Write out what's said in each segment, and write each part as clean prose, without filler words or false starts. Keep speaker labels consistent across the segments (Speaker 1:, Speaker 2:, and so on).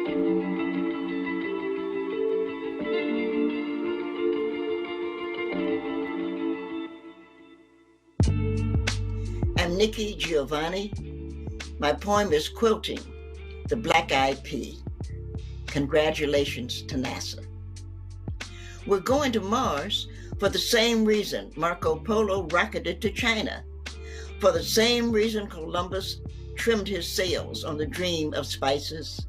Speaker 1: I'm Nikki Giovanni. My poem is Quilting, the Black-Eyed Pea. Congratulations to NASA. We're going to Mars for the same reason Marco Polo rocketed to China, for the same reason Columbus trimmed his sails on the dream of spices,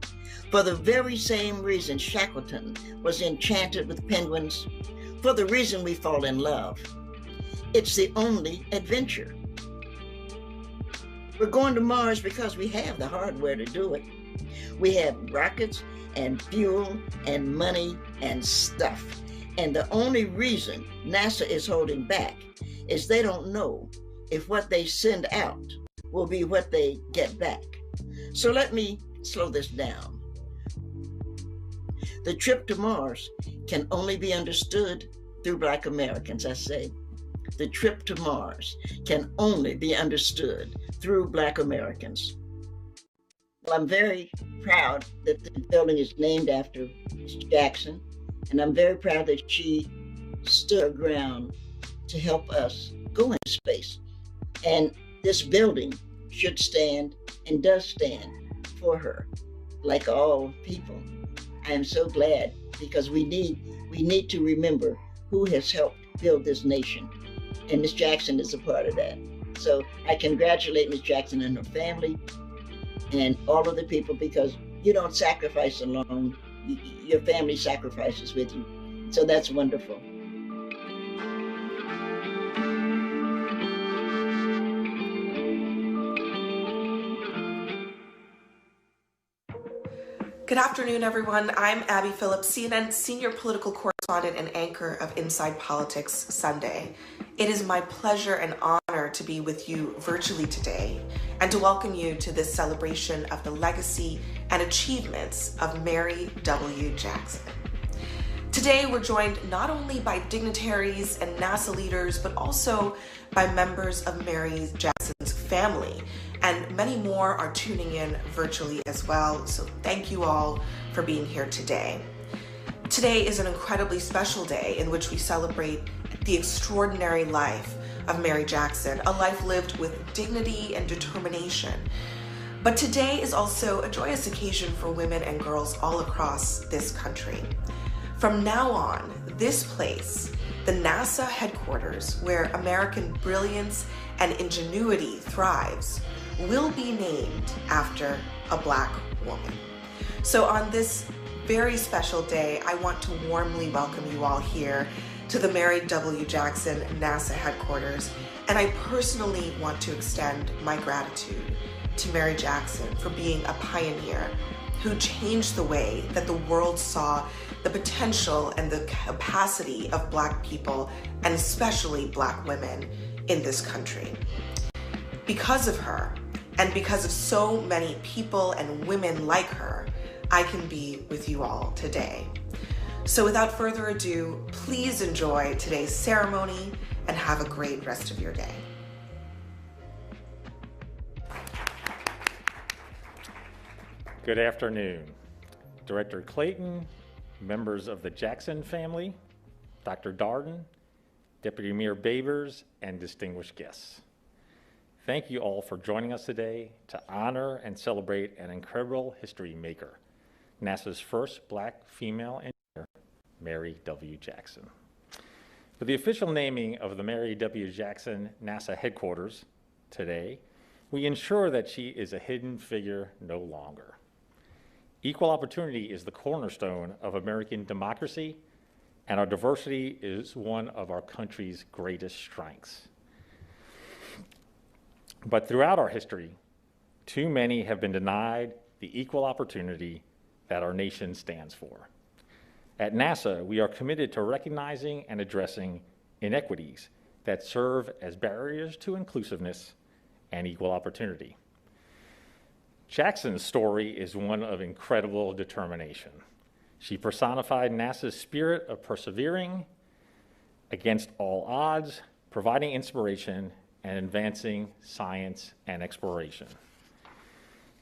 Speaker 1: for the very same reason Shackleton was enchanted with penguins, for the reason we fall in love. It's the only adventure. We're going to Mars because we have the hardware to do it. We have rockets and fuel and money and stuff. And the only reason NASA is holding back is they don't know if what they send out will be what they get back. So let me slow this down. The trip to Mars can only be understood through Black Americans, I say. The trip to Mars can only be understood through Black Americans. Well, I'm very proud that the building is named after Ms. Jackson, and I'm very proud that she stood her ground to help us go into space. And this building should stand and does stand for her, like all people. I am so glad because we need to remember who has helped build this nation. And Ms. Jackson is a part of that. So I congratulate Ms. Jackson and her family and all of the people, because you don't sacrifice alone. Your family sacrifices with you. So that's wonderful.
Speaker 2: Good afternoon, everyone. I'm Abby Phillips, CNN senior political correspondent and anchor of Inside Politics Sunday. It is my pleasure and honor to be with you virtually today and to welcome you to this celebration of the legacy and achievements of Mary W. Jackson. Today, we're joined not only by dignitaries and NASA leaders, but also by members of Mary Jackson's family. And many more are tuning in virtually as well. So thank you all for being here today. Today is an incredibly special day in which we celebrate the extraordinary life of Mary Jackson, a life lived with dignity and determination. But today is also a joyous occasion for women and girls all across this country. From now on, this place, the NASA headquarters where American brilliance and ingenuity thrives, will be named after a Black woman. So on this very special day, I want to warmly welcome you all here to the Mary W. Jackson NASA headquarters, and I personally want to extend my gratitude to Mary Jackson for being a pioneer who changed the way that the world saw the potential and the capacity of Black people, and especially Black women in this country. Because of her, and because of so many people and women like her, I can be with you all today. So without further ado, please enjoy today's ceremony and have a great rest of your day.
Speaker 3: Good afternoon. Director Clayton, members of the Jackson family, Dr. Darden, Deputy Mayor Babers, and distinguished guests. Thank you all for joining us today to honor and celebrate an incredible history maker, NASA's first Black female engineer, Mary W. Jackson. For the official naming of the Mary W. Jackson NASA headquarters today, we ensure that she is a hidden figure no longer. Equal opportunity is the cornerstone of American democracy, and our diversity is one of our country's greatest strengths. But throughout our history, too many have been denied the equal opportunity that our nation stands for. At NASA, we are committed to recognizing and addressing inequities that serve as barriers to inclusiveness and equal opportunity. Jackson's story is one of incredible determination. She personified NASA's spirit of persevering against all odds, providing inspiration and advancing science and exploration.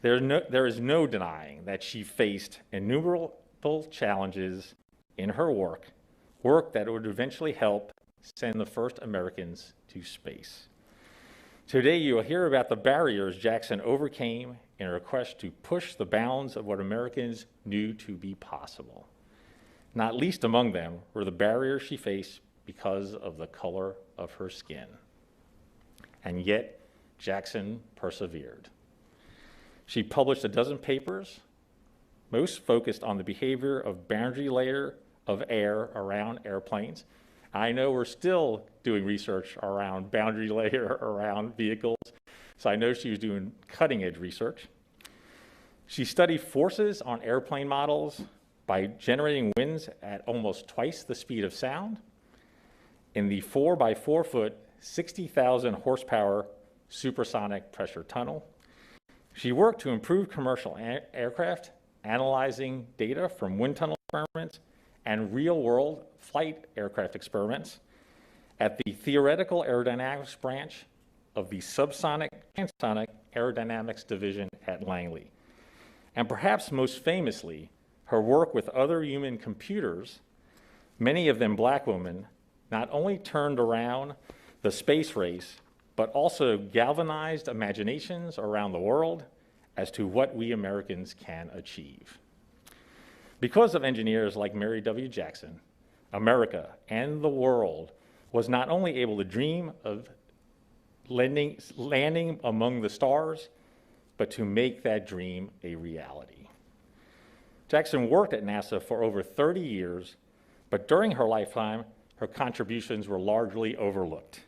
Speaker 3: There is no denying that she faced innumerable challenges in her work that would eventually help send the first Americans to space. Today, you will hear about the barriers Jackson overcame in her quest to push the bounds of what Americans knew to be possible. Not least among them were the barriers she faced because of the color of her skin. And yet, Jackson persevered. She published a dozen papers, most focused on the behavior of boundary layer of air around airplanes. I know we're still doing research around boundary layer around vehicles, so I know she was doing cutting-edge research. She studied forces on airplane models by generating winds at almost twice the speed of sound in the 4 by 4 foot, 60,000 horsepower supersonic pressure tunnel. She worked to improve commercial aircraft, analyzing data from wind tunnel experiments and real-world flight aircraft experiments at the theoretical aerodynamics branch of the subsonic transonic aerodynamics division at Langley. And perhaps most famously, her work with other human computers, many of them black women, not only turned around the space race, but also galvanized imaginations around the world as to what we Americans can achieve. Because of engineers like Mary W. Jackson, America and the world was not only able to dream of landing among the stars, but to make that dream a reality. Jackson worked at NASA for over 30 years, but during her lifetime, her contributions were largely overlooked.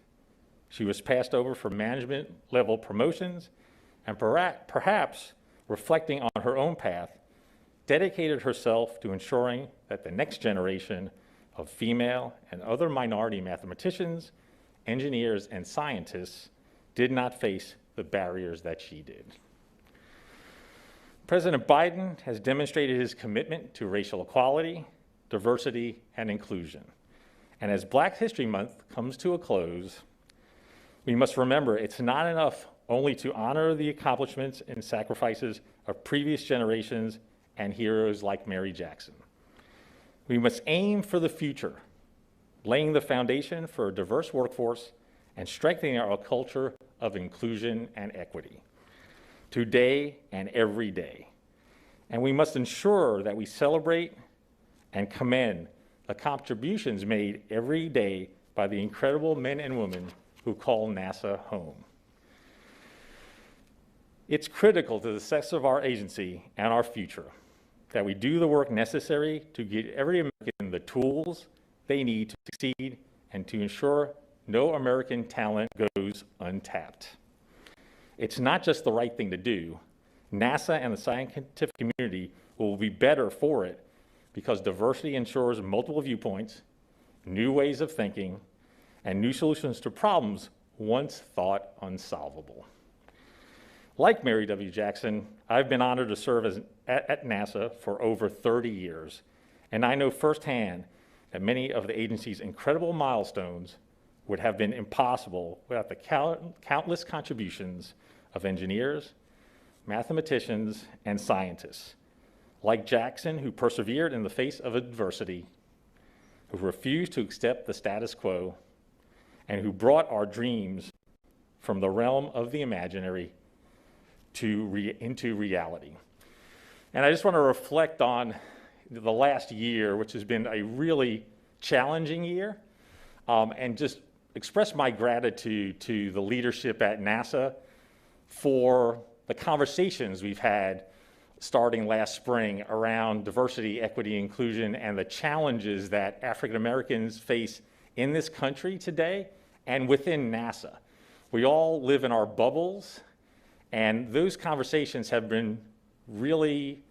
Speaker 3: She was passed over for management level promotions and perhaps reflecting on her own path, dedicated herself to ensuring that the next generation of female and other minority mathematicians, engineers, and scientists did not face the barriers that she did. President Biden has demonstrated his commitment to racial equality, diversity, and inclusion. And as Black History Month comes to a close, we must remember it's not enough only to honor the accomplishments and sacrifices of previous generations and heroes like Mary Jackson. We must aim for the future, laying the foundation for a diverse workforce and strengthening our culture of inclusion and equity, today and every day. And we must ensure that we celebrate and commend the contributions made every day by the incredible men and women who call NASA home. It's critical to the success of our agency and our future that we do the work necessary to get every American the tools they need to succeed and to ensure no American talent goes untapped. It's not just the right thing to do. NASA and the scientific community will be better for it because diversity ensures multiple viewpoints, new ways of thinking, and new solutions to problems once thought unsolvable. Like Mary W. Jackson, I've been honored to serve at NASA for over 30 years, and I know firsthand that many of the agency's incredible milestones would have been impossible without the countless contributions of engineers, mathematicians, and scientists, like Jackson, who persevered in the face of adversity, who refused to accept the status quo, and who brought our dreams from the realm of the imaginary into reality. And I just want to reflect on the last year, which has been a really challenging year, and just express my gratitude to the leadership at NASA for the conversations we've had starting last spring around diversity, equity, inclusion, and the challenges that African Americans face in this country today and within NASA. We all live in our bubbles, and those conversations have been really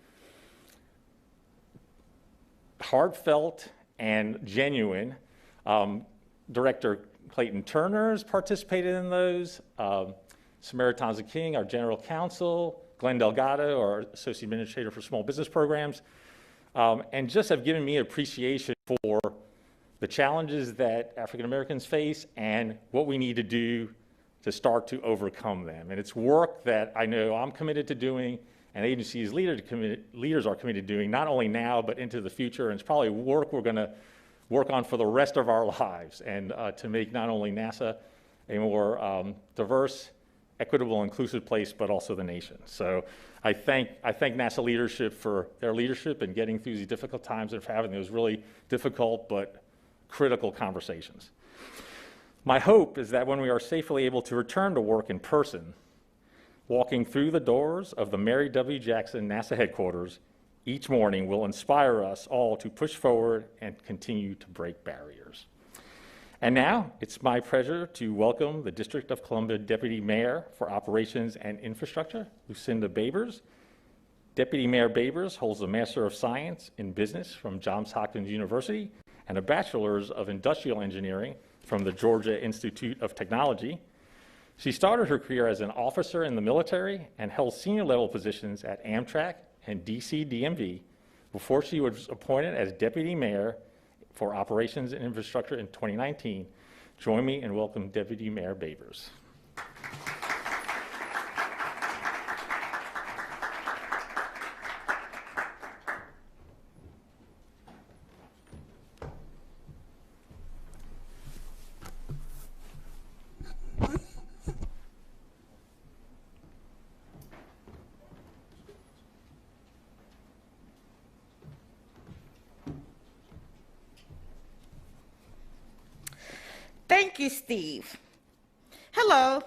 Speaker 3: heartfelt and genuine. Director Clayton Turner has participated in those. Samara Tonza King, our general counsel, Glenn Delgado, our associate administrator for small business programs, and just have given me appreciation for the challenges that African Americans face and what we need to do to start to overcome them. And it's work that I know I'm committed to doing, and agencies leaders are committed to doing, not only now, but into the future. And it's probably work we're going to work on for the rest of our lives, and to make not only NASA a more diverse, equitable, inclusive place, but also the nation. So I thank NASA leadership for their leadership in getting through these difficult times and for having those really difficult but critical conversations. My hope is that when we are safely able to return to work in person, walking through the doors of the Mary W. Jackson NASA headquarters each morning will inspire us all to push forward and continue to break barriers. And now, it's my pleasure to welcome the District of Columbia Deputy Mayor for Operations and Infrastructure, Lucinda Babers. Deputy Mayor Babers holds a Master of Science in Business from Johns Hopkins University and a Bachelor's of Industrial Engineering from the Georgia Institute of Technology. She started her career as an officer in the military and held senior level positions at Amtrak and DC DMV before she was appointed as Deputy Mayor for Operations and Infrastructure in 2019. Join me in welcoming Deputy Mayor Babers.
Speaker 4: Thank you, Steve. Hello,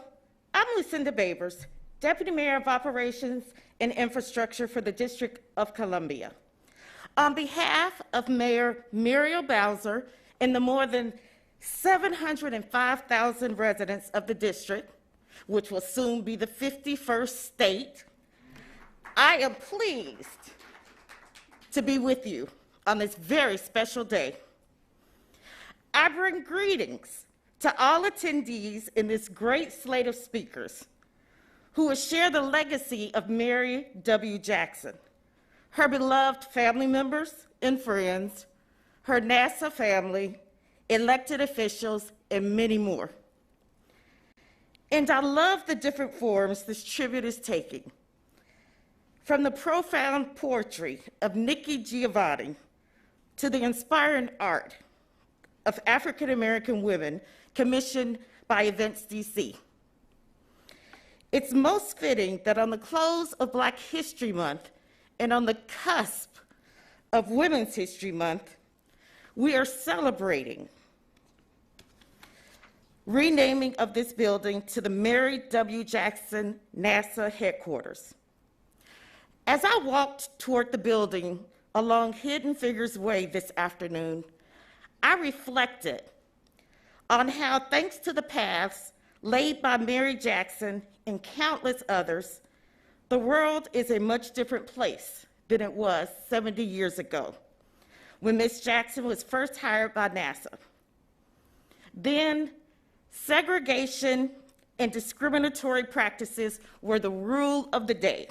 Speaker 4: I'm Lucinda Babers, Deputy Mayor of Operations and Infrastructure for the District of Columbia. On behalf of Mayor Muriel Bowser and the more than 705,000 residents of the district, which will soon be the 51st state, I am pleased to be with you on this very special day. I bring greetings to all attendees in this great slate of speakers who will share the legacy of Mary W. Jackson, her beloved family members and friends, her NASA family, elected officials, and many more. And I love the different forms this tribute is taking, from the profound poetry of Nikki Giovanni to the inspiring art of African American women commissioned by Events DC. It's most fitting that on the close of Black History Month and on the cusp of Women's History Month, we are celebrating renaming of this building to the Mary W. Jackson NASA headquarters. As I walked toward the building along Hidden Figures Way this afternoon, I reflected on how, thanks to the paths laid by Mary Jackson and countless others, the world is a much different place than it was 70 years ago, when Ms. Jackson was first hired by NASA. Then, segregation and discriminatory practices were the rule of the day.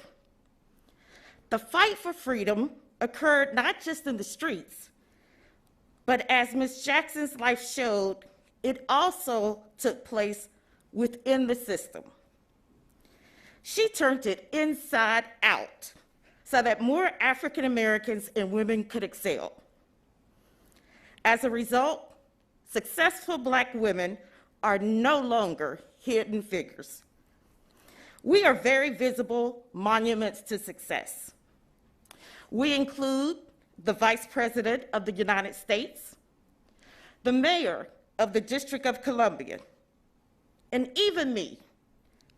Speaker 4: The fight for freedom occurred not just in the streets, but as Ms. Jackson's life showed, it also took place within the system. She turned it inside out so that more African Americans and women could excel. As a result, successful Black women are no longer hidden figures. We are very visible monuments to success. We include the Vice President of the United States, the Mayor of the District of Columbia, and even me,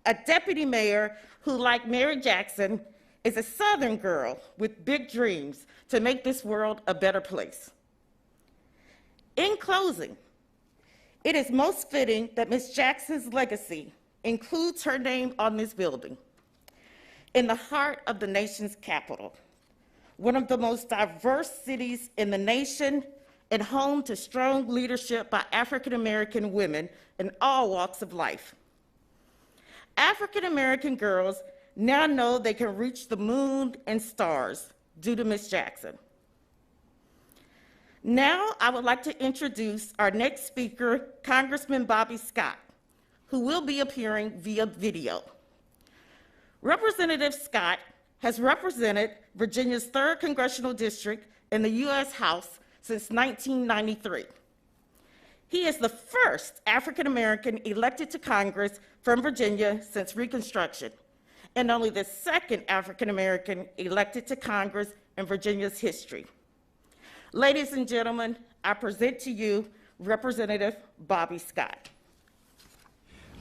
Speaker 4: a deputy mayor who, like Mary Jackson, is a Southern girl with big dreams to make this world a better place. In closing, it is most fitting that Ms. Jackson's legacy includes her name on this building, in the heart of the nation's capital, one of the most diverse cities in the nation and home to strong leadership by African American women in all walks of life. African American girls now know they can reach the moon and stars due to Ms. Jackson. Now I would like to introduce our next speaker, Congressman Bobby Scott, who will be appearing via video. Representative Scott has represented Virginia's 3rd Congressional District in the U.S. House since 1993. He is the first African-American elected to Congress from Virginia since Reconstruction, and only the second African-American elected to Congress in Virginia's history. Ladies and gentlemen, I present to you Representative Bobby Scott.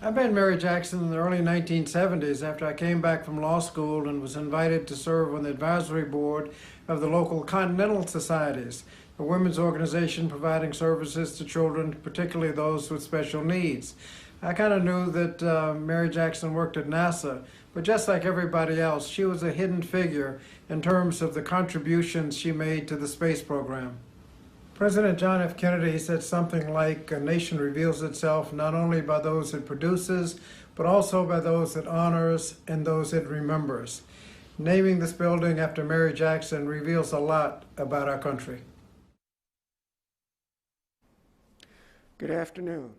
Speaker 5: I met Mary Jackson in the early 1970s after I came back from law school and was invited to serve on the advisory board of the local Continental Societies, a women's organization providing services to children, particularly those with special needs. I kind of knew that Mary Jackson worked at NASA, but just like everybody else, she was a hidden figure in terms of the contributions she made to the space program. President John F. Kennedy said something like, "A nation reveals itself not only by those it produces, but also by those it honors and those it remembers." Naming this building after Mary Jackson reveals a lot about our country.
Speaker 6: Good afternoon.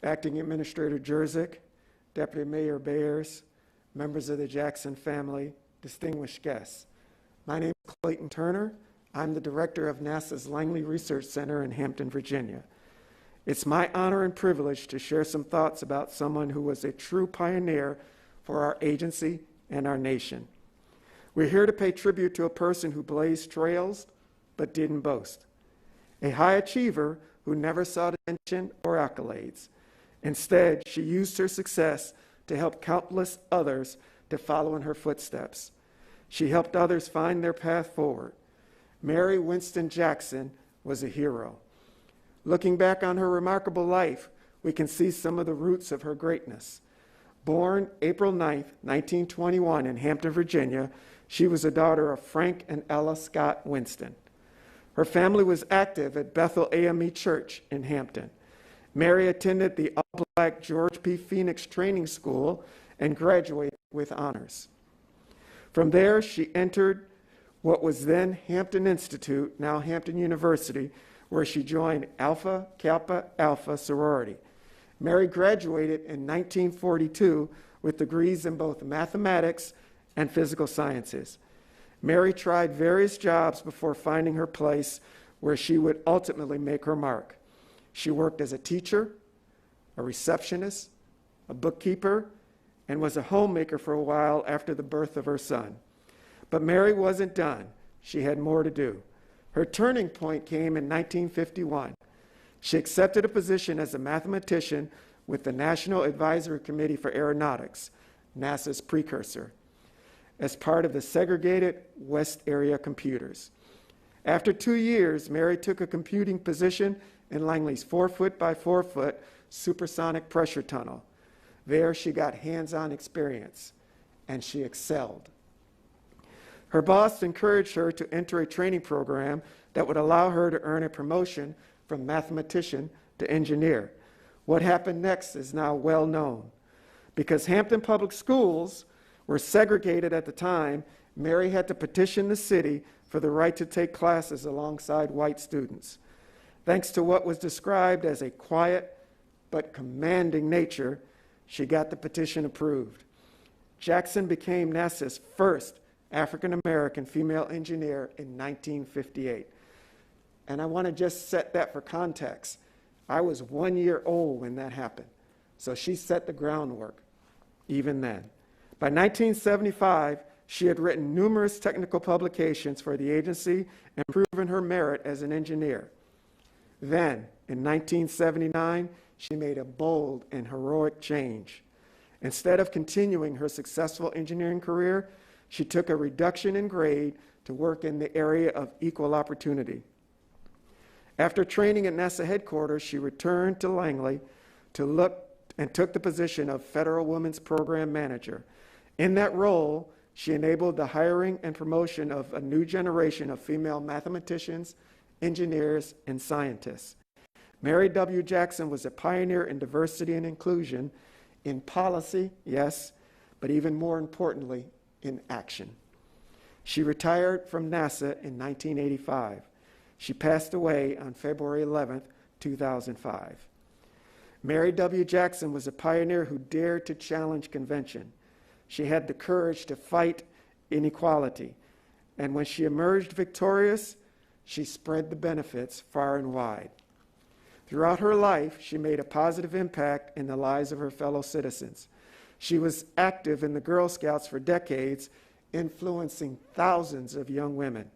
Speaker 6: Acting Administrator Jerzyk, Deputy Mayor Bayers, members of the Jackson family, distinguished guests. My name is Clayton Turner. I'm the director of NASA's Langley Research Center in Hampton, Virginia. It's my honor and privilege to share some thoughts about someone who was a true pioneer for our agency and our nation. We're here to pay tribute to a person who blazed trails but didn't boast, a high achiever who never sought attention or accolades. Instead, she used her success to help countless others to follow in her footsteps. She helped others find their path forward. Mary Winston Jackson was a hero. Looking back on her remarkable life, we can see some of the roots of her greatness. Born April 9, 1921 in Hampton, Virginia, she was a daughter of Frank and Ella Scott Winston. Her family was active at Bethel AME Church in Hampton. Mary attended the all-black George P. Phoenix Training School and graduated with honors. From there, she entered what was then Hampton Institute, now Hampton University, where she joined Alpha Kappa Alpha sorority. Mary graduated in 1942 with degrees in both mathematics and physical sciences. Mary tried various jobs before finding her place where she would ultimately make her mark. She worked as a teacher, a receptionist, a bookkeeper, and was a homemaker for a while after the birth of her son. But Mary wasn't done. She had more to do. Her turning point came in 1951. She accepted a position as a mathematician with the National Advisory Committee for Aeronautics, NASA's precursor, as part of the segregated West Area computers. After 2 years, Mary took a computing position in Langley's 4-foot by 4-foot supersonic pressure tunnel. There she got hands-on experience, and she excelled. Her boss encouraged her to enter a training program that would allow her to earn a promotion from mathematician to engineer. What happened next is now well known. Because Hampton Public Schools were segregated at the time, Mary had to petition the city for the right to take classes alongside white students. Thanks to what was described as a quiet but commanding nature, she got the petition approved. Jackson became NASA's first African-American female engineer in 1958. And I want to just set that for context. I was 1 year old when that happened, so she set the groundwork even then. By 1975, she had written numerous technical publications for the agency and proven her merit as an engineer. Then, in 1979, she made a bold and heroic change. Instead of continuing her successful engineering career, she took a reduction in grade to work in the area of equal opportunity. After training at NASA headquarters, she returned to Langley and took the position of Federal Women's Program Manager. In that role, she enabled the hiring and promotion of a new generation of female mathematicians, engineers, and scientists. Mary W. Jackson was a pioneer in diversity and inclusion in policy, yes, but even more importantly, in action. She retired from NASA in 1985. She passed away on February 11, 2005. Mary W. Jackson was a pioneer who dared to challenge convention. She had the courage to fight inequality. And when she emerged victorious, she spread the benefits far and wide. Throughout her life, she made a positive impact in the lives of her fellow citizens. She was active in the Girl Scouts for decades, influencing thousands of young women.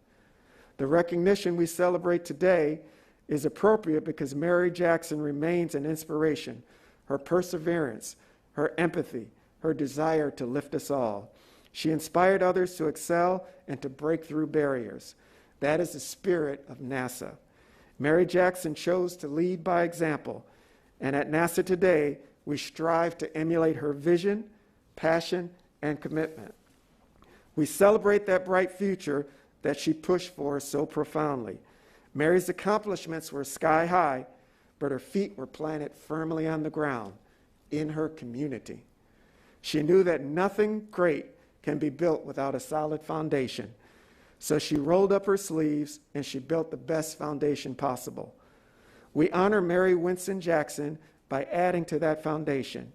Speaker 6: The recognition we celebrate today is appropriate because Mary Jackson remains an inspiration. Her perseverance, her empathy, her desire to lift us all. She inspired others to excel and to break through barriers. That is the spirit of NASA. Mary Jackson chose to lead by example, and at NASA today, we strive to emulate her vision, passion, and commitment. We celebrate that bright future that she pushed for so profoundly. Mary's accomplishments were sky high, but her feet were planted firmly on the ground in her community. She knew that nothing great can be built without a solid foundation. So she rolled up her sleeves and she built the best foundation possible. We honor Mary Winston Jackson by adding to that foundation.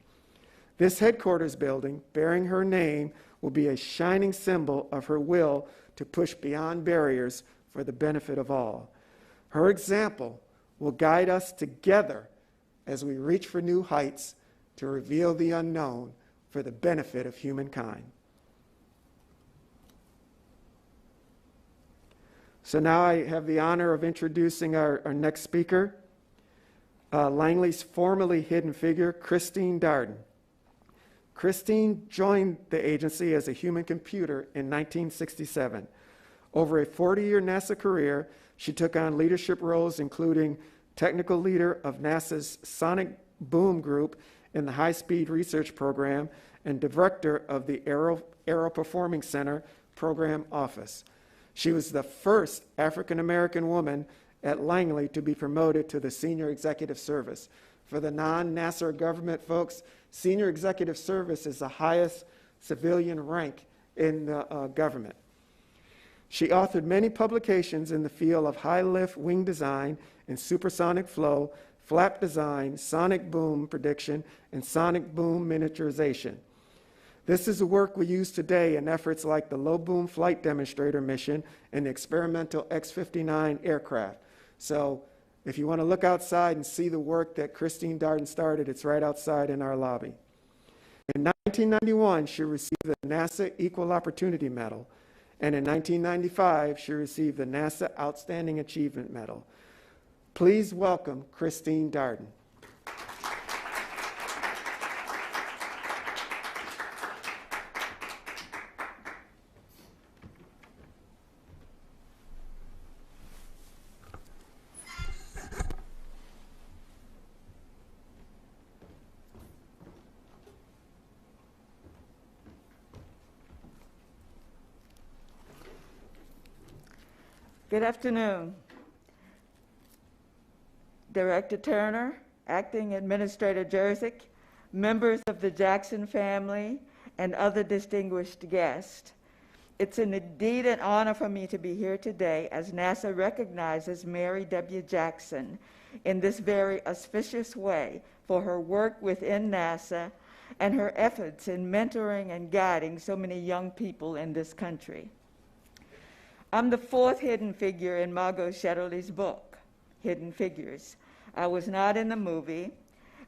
Speaker 6: This headquarters building, bearing her name, will be a shining symbol of her will to push beyond barriers for the benefit of all. Her example will guide us together as we reach for new heights to reveal the unknown for the benefit of humankind. So now I have the honor of introducing our next speaker, Langley's formerly hidden figure, Christine Darden. Christine joined the agency as a human computer in 1967. Over a 40-year NASA career, she took on leadership roles including technical leader of NASA's Sonic Boom Group in the High-Speed Research Program and director of the Aero Performing Center Program Office. She was the first African-American woman at Langley to be promoted to the Senior Executive Service. For the non-NASA government folks, Senior Executive Service is the highest civilian rank in the government. She authored many publications in the field of high-lift wing design and supersonic flow, flap design, sonic boom prediction, and sonic boom miniaturization. This is the work we use today in efforts like the low-boom flight demonstrator mission and the experimental X-59 aircraft. So if you want to look outside and see the work that Christine Darden started, it's right outside in our lobby. In 1991, she received the NASA Equal Opportunity Medal, and in 1995, she received the NASA Outstanding Achievement Medal. Please welcome Christine Darden.
Speaker 7: Good afternoon. Director Turner, Acting Administrator Jerzyk, members of the Jackson family, and other distinguished guests. It's indeed an honor for me to be here today as NASA recognizes Mary W. Jackson in this very auspicious way for her work within NASA and her efforts in mentoring and guiding so many young people in this country. I'm the fourth hidden figure in Margot Shetterly's book, Hidden Figures. I was not in the movie.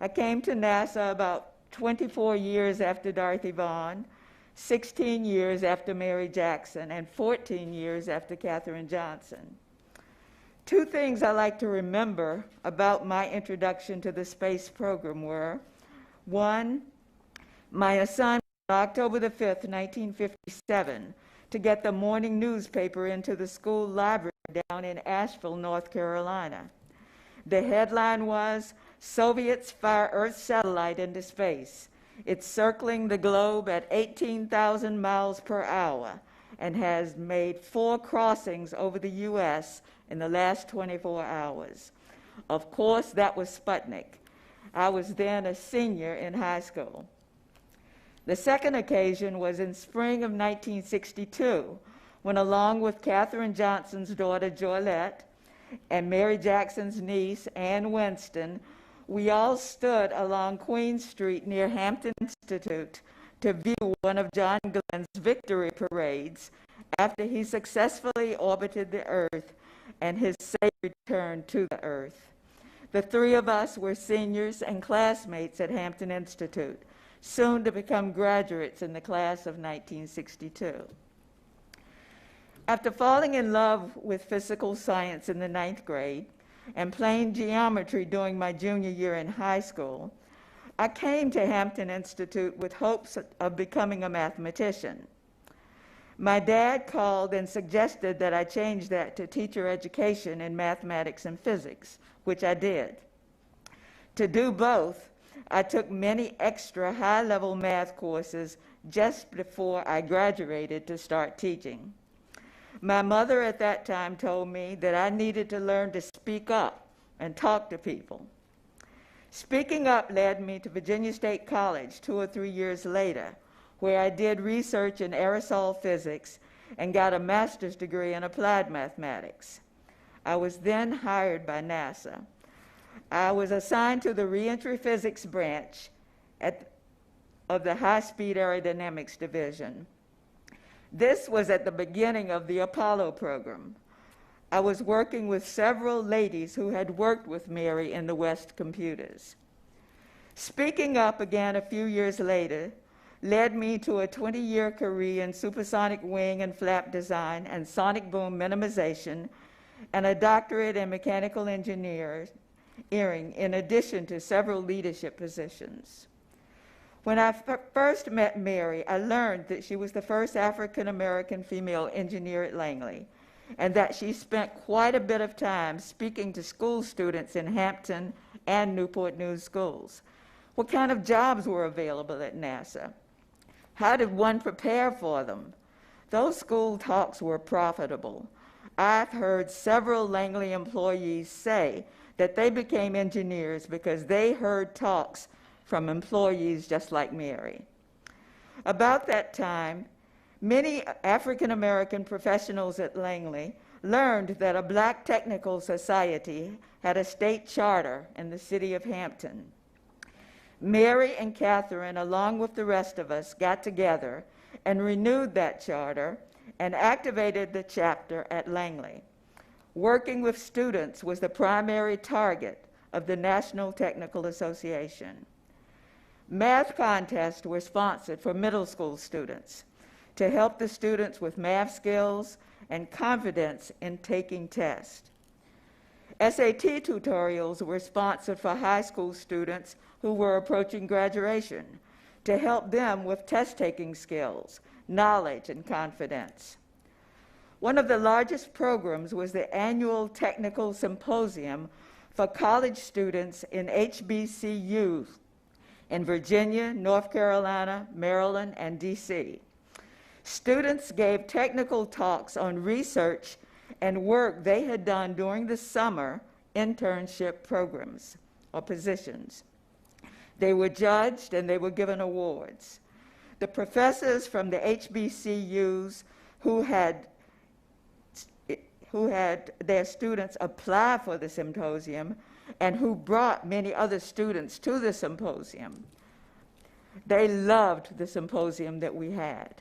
Speaker 7: I came to NASA about 24 years after Dorothy Vaughan, 16 years after Mary Jackson, and 14 years after Katherine Johnson. Two things I like to remember about my introduction to the space program were, one, my assignment on October the 5th, 1957, to get the morning newspaper into the school library down in Asheville, North Carolina. The headline was, Soviets fire Earth satellite into space. It's circling the globe at 18,000 miles per hour and has made 4 crossings over the U.S. in the last 24 hours. Of course, that was Sputnik. I was then a senior in high school. The second occasion was in spring of 1962, when along with Katherine Johnson's daughter, Joylette, and Mary Jackson's niece, Ann Winston, we all stood along Queen Street near Hampton Institute to view one of John Glenn's victory parades after he successfully orbited the Earth and his safe return to the Earth. The three of us were seniors and classmates at Hampton Institute, soon to become graduates in the class of 1962. After falling in love with physical science in the 9th grade and playing geometry during my junior year in high school, I came to Hampton Institute with hopes of becoming a mathematician. My dad called and suggested that I change that to teacher education in mathematics and physics, which I did. To do both, I took many extra high-level math courses just before I graduated to start teaching. My mother at that time told me that I needed to learn to speak up and talk to people. Speaking up led me to Virginia State College 2 or 3 years later, where I did research in aerosol physics and got a master's degree in applied mathematics. I was then hired by NASA. I was assigned to the reentry physics branch of the high-speed aerodynamics division. This was at the beginning of the Apollo program. I was working with several ladies who had worked with Mary in the West computers. Speaking up again a few years later led me to a 20-year career in supersonic wing and flap design and sonic boom minimization, and a doctorate in mechanical engineering, in addition to several leadership positions. When I first met Mary, I learned that she was the first African-American female engineer at Langley, and that she spent quite a bit of time speaking to school students in Hampton and Newport News schools. What kind of jobs were available at NASA? How did one prepare for them? Those school talks were profitable. I've heard several Langley employees say that they became engineers because they heard talks from employees just like Mary. About that time, many African-American professionals at Langley learned that a Black Technical Society had a state charter in the city of Hampton. Mary and Catherine, along with the rest of us, got together and renewed that charter and activated the chapter at Langley. Working with students was the primary target of the National Technical Association. Math contests were sponsored for middle school students to help the students with math skills and confidence in taking tests. SAT tutorials were sponsored for high school students who were approaching graduation to help them with test-taking skills, knowledge, and confidence. One of the largest programs was the annual Technical Symposium for college students in HBCUs in Virginia, North Carolina, Maryland, and DC. Students gave technical talks on research and work they had done during the summer internship programs or positions. They were judged and they were given awards. The professors from the HBCUs who had their students apply for the symposium and who brought many other students to the symposium, they loved the symposium that we had.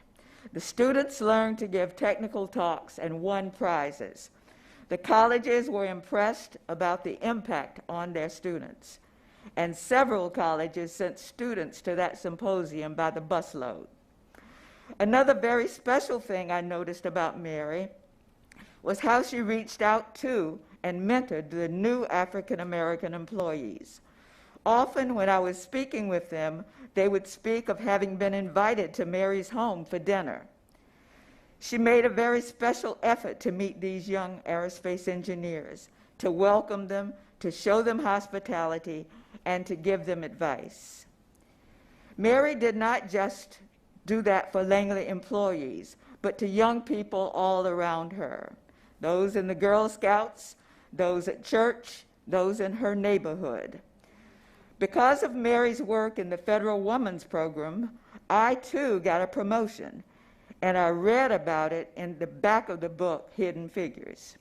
Speaker 7: The students learned to give technical talks and won prizes. The colleges were impressed about the impact on their students, and several colleges sent students to that symposium by the busload. Another very special thing I noticed about Mary was how she reached out to and mentored the new African-American employees. Often when I was speaking with them, they would speak of having been invited to Mary's home for dinner. She made a very special effort to meet these young aerospace engineers, to welcome them, to show them hospitality, and to give them advice. Mary did not just do that for Langley employees, but to young people all around her, those in the Girl Scouts, those at church, those in her neighborhood. Because of Mary's work in the Federal Women's Program, I too got a promotion, and I read about it in the back of the book, Hidden Figures.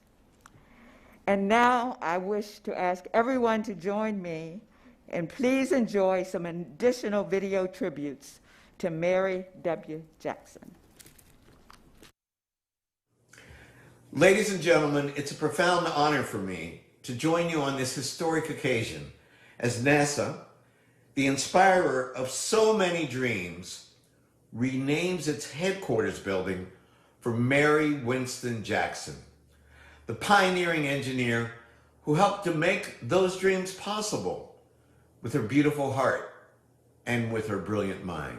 Speaker 7: And now I wish to ask everyone to join me and please enjoy some additional video tributes to Mary W. Jackson.
Speaker 8: Ladies and gentlemen, it's a profound honor for me to join you on this historic occasion as NASA, the inspirer of so many dreams, renames its headquarters building for Mary Winston Jackson, the pioneering engineer who helped to make those dreams possible with her beautiful heart and with her brilliant mind.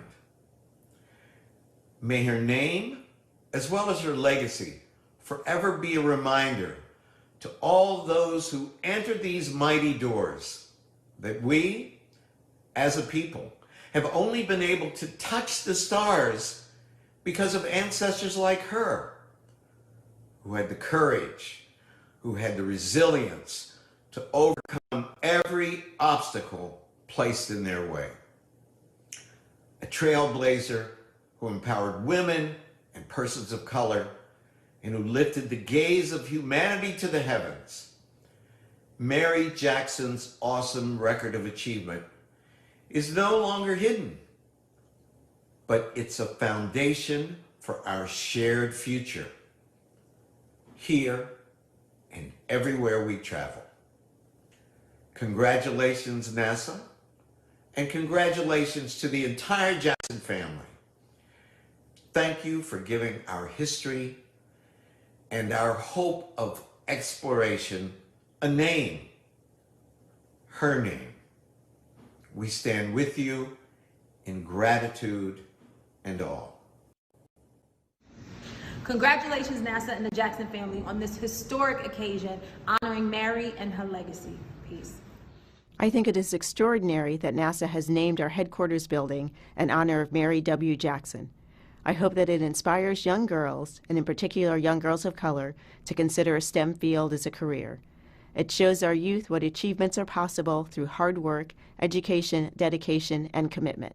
Speaker 8: May her name, as well as her legacy, forever be a reminder to all those who entered these mighty doors that we, as a people, have only been able to touch the stars because of ancestors like her, who had the courage, who had the resilience to overcome every obstacle placed in their way. A trailblazer who empowered women and persons of color and who lifted the gaze of humanity to the heavens. Mary Jackson's awesome record of achievement is no longer hidden, but it's a foundation for our shared future, here and everywhere we travel. Congratulations, NASA, and congratulations to the entire Jackson family. Thank you for giving our history and our hope of exploration a name, her name. We stand with you in gratitude and awe.
Speaker 9: Congratulations, NASA and the Jackson family, on this historic occasion honoring Mary and her legacy. Peace.
Speaker 10: I think it is extraordinary that NASA has named our headquarters building in honor of Mary W. Jackson. I hope that it inspires young girls, and in particular young girls of color, to consider a STEM field as a career. It shows our youth what achievements are possible through hard work, education, dedication, and commitment.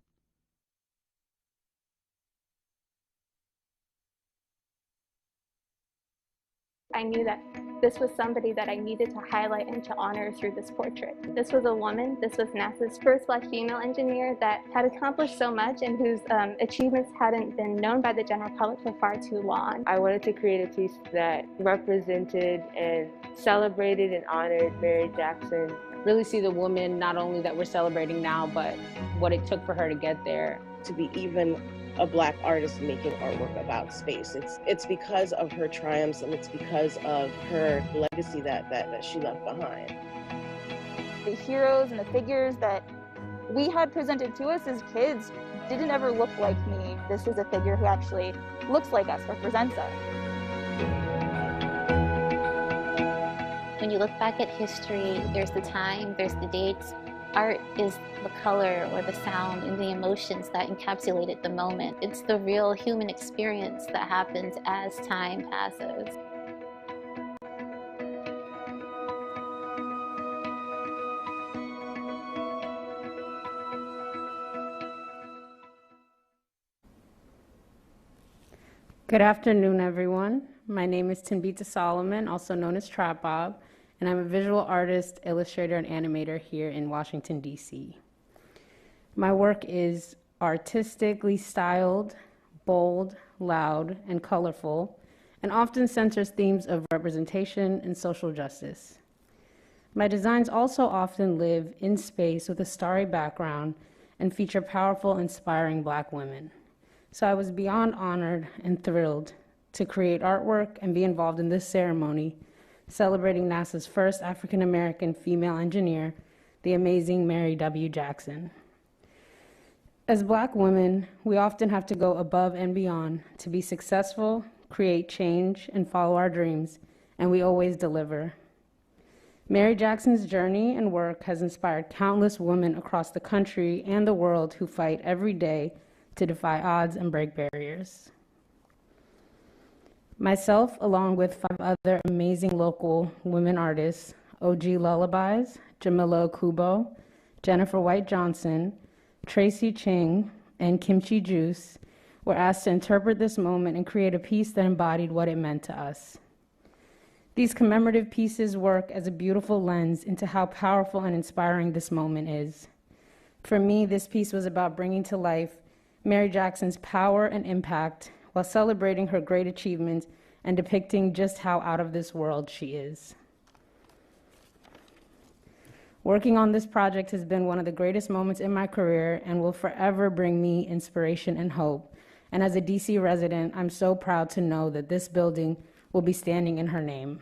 Speaker 11: I knew that this was somebody that I needed to highlight and to honor through this portrait. This was a woman, this was NASA's first Black female engineer that had accomplished so much and whose achievements hadn't been known by the general public for far too long.
Speaker 12: I wanted to create a piece that represented and celebrated and honored Mary Jackson.
Speaker 13: Really see the woman, not only that we're celebrating now, but what it took for her to get there.
Speaker 14: To be even a Black artist making artwork about space. It's because of her triumphs and it's because of her legacy that she left behind.
Speaker 11: The heroes and the figures that we had presented to us as kids didn't ever look like me. This is a figure who actually looks like us, represents us.
Speaker 15: When you look back at history, there's the time, there's the dates. Art is the color or the sound and the emotions that encapsulated the moment. It's the real human experience that happens as time passes.
Speaker 16: Good afternoon, everyone. My name is Tambita Solomon, also known as Trap Bob, and I'm a visual artist, illustrator, and animator here in Washington, D.C. My work is artistically styled, bold, loud, and colorful, and often centers themes of representation and social justice. My designs also often live in space with a starry background and feature powerful, inspiring Black women. So I was beyond honored and thrilled to create artwork and be involved in this ceremony celebrating NASA's first African-American female engineer, the amazing Mary W. Jackson. As Black women, we often have to go above and beyond to be successful, create change, and follow our dreams, and we always deliver. Mary Jackson's journey and work has inspired countless women across the country and the world who fight every day to defy odds and break barriers. Myself, along with 5 other amazing local women artists, OG Lullabies, Jamila Okubo, Jennifer White Johnson, Tracy Ching, and Kimchi Juice, were asked to interpret this moment and create a piece that embodied what it meant to us. These commemorative pieces work as a beautiful lens into how powerful and inspiring this moment is. For me, this piece was about bringing to life Mary Jackson's power and impact while celebrating her great achievements and depicting just how out of this world she is. Working on this project has been one of the greatest moments in my career and will forever bring me inspiration and hope. And as a DC resident, I'm so proud to know that this building will be standing in her name.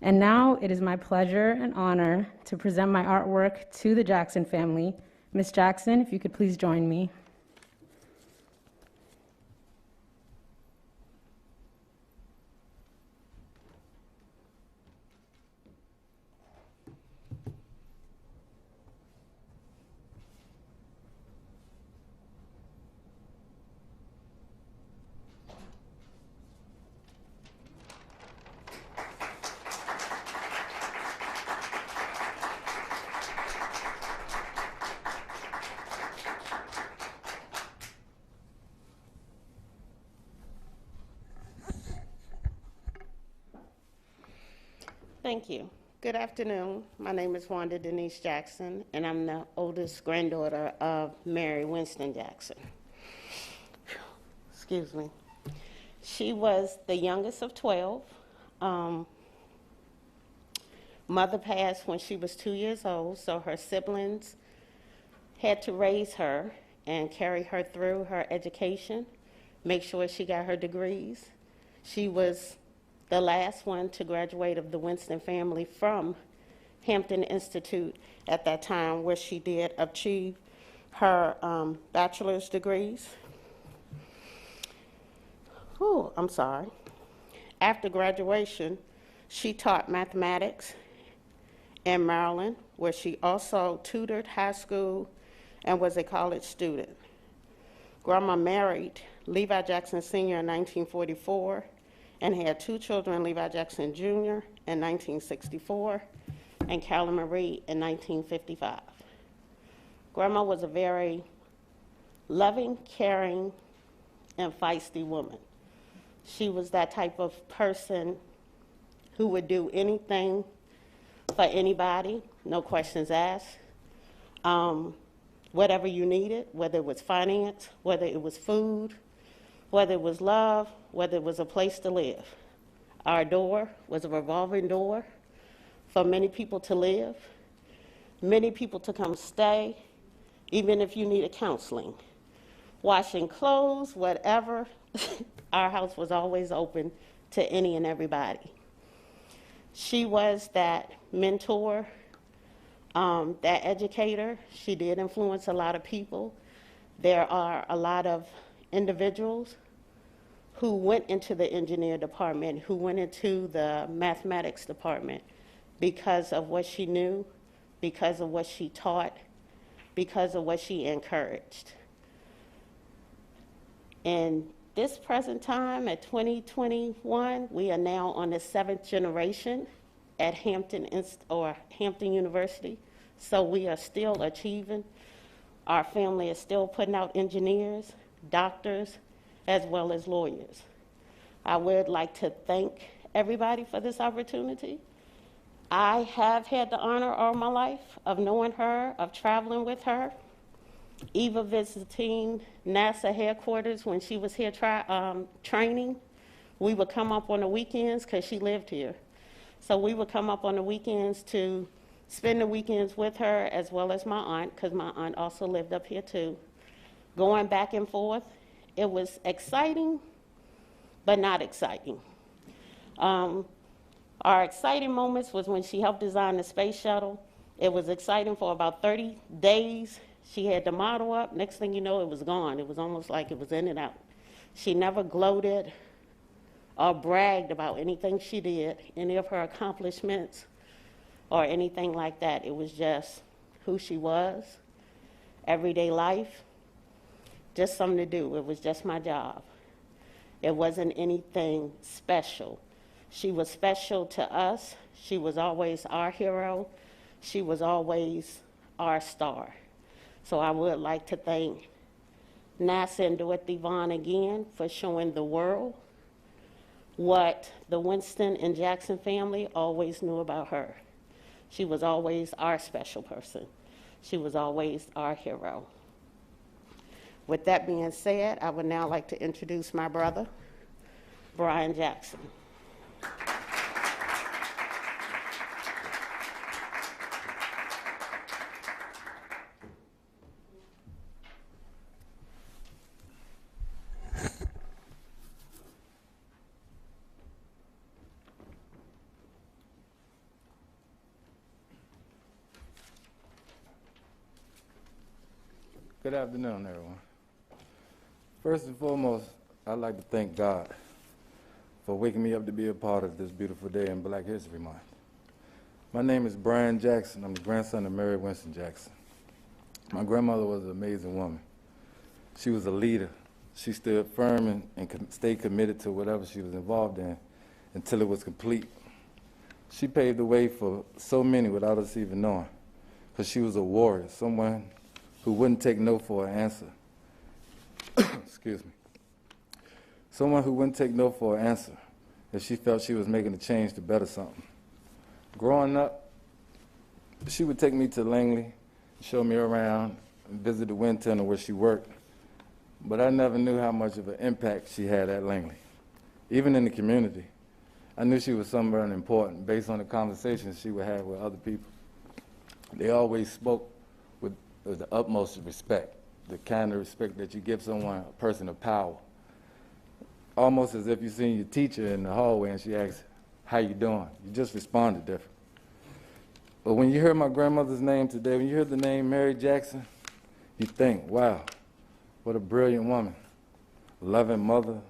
Speaker 16: And now it is my pleasure and honor to present my artwork to the Jackson family. Ms. Jackson, if you could please join me.
Speaker 17: Thank you. Good afternoon. My name is Wanda Denise Jackson, and I'm the oldest granddaughter of Mary Winston Jackson. Excuse me. She was the youngest of 12. Mother passed when she was 2 years old, so her siblings had to raise her and carry her through her education, make sure she got her degrees. She was the last one to graduate of the Winston family from Hampton Institute at that time, where she did achieve her bachelor's degrees. I'm sorry. After graduation, she taught mathematics in Maryland, where she also tutored high school and was a college student. Grandma married Levi Jackson Sr. in 1944 and had 2 children, Levi Jackson Jr. in 1964 and Carolyn Marie in 1955. Grandma was a very loving, caring, and feisty woman. She was that type of person who would do anything for anybody, no questions asked. Whatever you needed, whether it was finance, whether it was food, whether it was love, whether it was a place to live. Our door was a revolving door for many people to live, many people to come stay, even if you needed counseling. Washing clothes, whatever, our house was always open to any and everybody. She was that mentor, that educator. She did influence a lot of people. There are a lot of individuals who went into the engineer department, who went into the mathematics department because of what she knew, because of what she taught, because of what she encouraged. In this present time, at 2021, we are now on the 7th generation at Hampton University, so we are still achieving. Our family is still putting out engineers, doctors, as well as lawyers. I would like to thank everybody for this opportunity. I have had the honor all my life of knowing her, of traveling with her, even visiting NASA headquarters when she was here training. We would come up on the weekends because she lived here. So we would come up on the weekends to spend the weekends with her, as well as my aunt, because my aunt also lived up here too. Going back and forth, it was exciting, but not exciting. Our exciting moments was when she helped design the space shuttle. It was exciting for about 30 days. She had the model up. Next thing you know, it was gone. It was almost like it was in and out. She never gloated or bragged about anything she did, any of her accomplishments or anything like that. It was just who she was, everyday life, just something to do. It was just my job. It wasn't anything special. She was special to us. She was always our hero. She was always our star. So I would like to thank NASA and Dorothy Vaughan again for showing the world what the Winston and Jackson family always knew about her. She was always our special person. She was always our hero. With that being said, I would now like to introduce my brother, Brian Jackson.
Speaker 18: Good afternoon, everyone. First and foremost, I'd like to thank God for waking me up to be a part of this beautiful day in Black History Month. My name is Brian Jackson. I'm the grandson of Mary Winston Jackson. My grandmother was an amazing woman. She was a leader. She stood firm and stayed committed to whatever she was involved in until it was complete. She paved the way for so many without us even knowing, because she was a warrior, someone who wouldn't take no for an answer. Excuse me. Someone who wouldn't take no for an answer if she felt she was making a change to better something. Growing up, she would take me to Langley, show me around, and visit the wind tunnel where she worked, but I never knew how much of an impact she had at Langley. Even in the community, I knew she was someone important based on the conversations she would have with other people. They always spoke with the utmost respect, the kind of respect that you give someone, a person of power. Almost as if you seen your teacher in the hallway and she asks, "How you doing?" You just responded different. But when you hear my grandmother's name today, when you hear the name Mary Jackson, you think, wow, what a brilliant woman. Loving mother,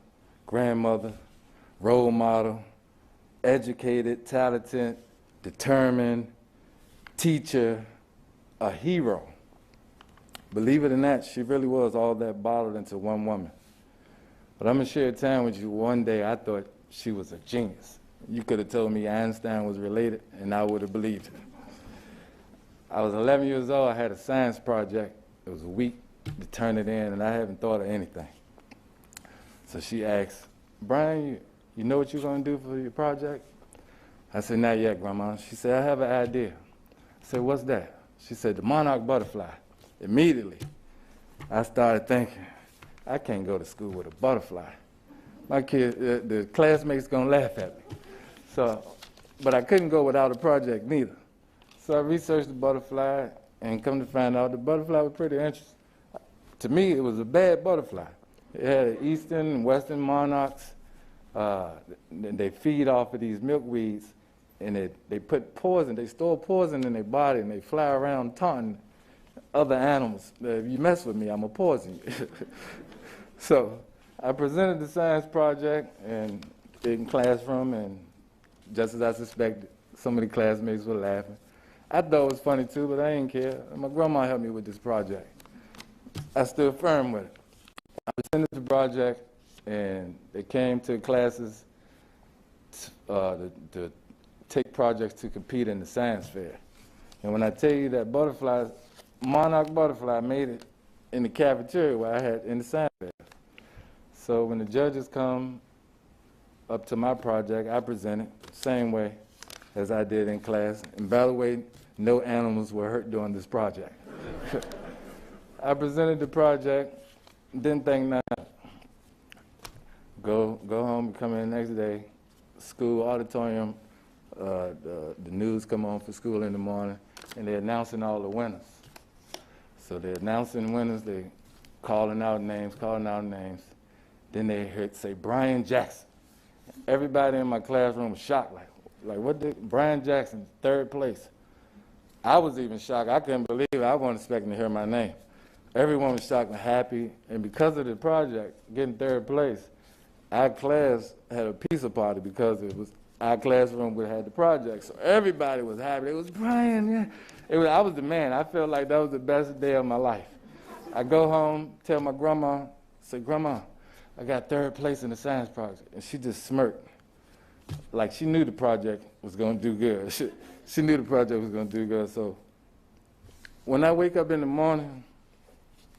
Speaker 18: grandmother, role model, educated, talented, determined, teacher, a hero. Believe it or not, she really was all that bottled into one woman. But I'm going to share a time with you. One day I thought she was a genius. You could have told me Einstein was related, and I would have believed it. I was 11 years old. I had a science project. It was a week to turn it in, and I haven't thought of anything. So she asked, "Brian, you know what you're going to do for your project?" I said, "Not yet, Grandma." She said, "I have an idea." I said, "What's that?" She said, "The Monarch Butterfly." Immediately, I started thinking, I can't go to school with a butterfly. My kids, the classmates gonna laugh at me. So, but I couldn't go without a project neither. So I researched the butterfly and come to find out the butterfly was pretty interesting. To me, it was a bad butterfly. It had eastern and western monarchs. They feed off of these milkweeds, and they put poison, they store poison in their body, and they fly around taunting other animals. If you mess with me, I'm gonna poison you. So I presented the science project in classroom, and just as I suspected, some of the classmates were laughing. I thought it was funny too, but I didn't care. My grandma helped me with this project. I stood firm with it. I presented the project, and they came to classes to take projects to compete in the science fair. And when I tell you that Monarch Butterfly made it in the cafeteria where I had in the science fair. So when the judges come up to my project, I present it same way as I did in class. And by the way, no animals were hurt during this project. I presented the project, didn't think nothing. Go home, come in the next day, school auditorium, the news come on for school in the morning, and they're announcing all the winners. So they're announcing winners, they calling out names. Then they heard say, "Brian Jackson." Everybody in my classroom was shocked, like what did Brian Jackson, third place. I was even shocked. I couldn't believe it. I wasn't expecting to hear my name. Everyone was shocked and happy, and because of the project, getting third place, our class had a pizza party because it was our classroom that had the project. So everybody was happy. It was Brian, yeah. I was the man. I felt like that was the best day of my life. I go home, tell my grandma, say, "Grandma, I got third place in the science project." And she just smirked, like she knew the project was going to do good. She knew the project was going to do good. So when I wake up in the morning,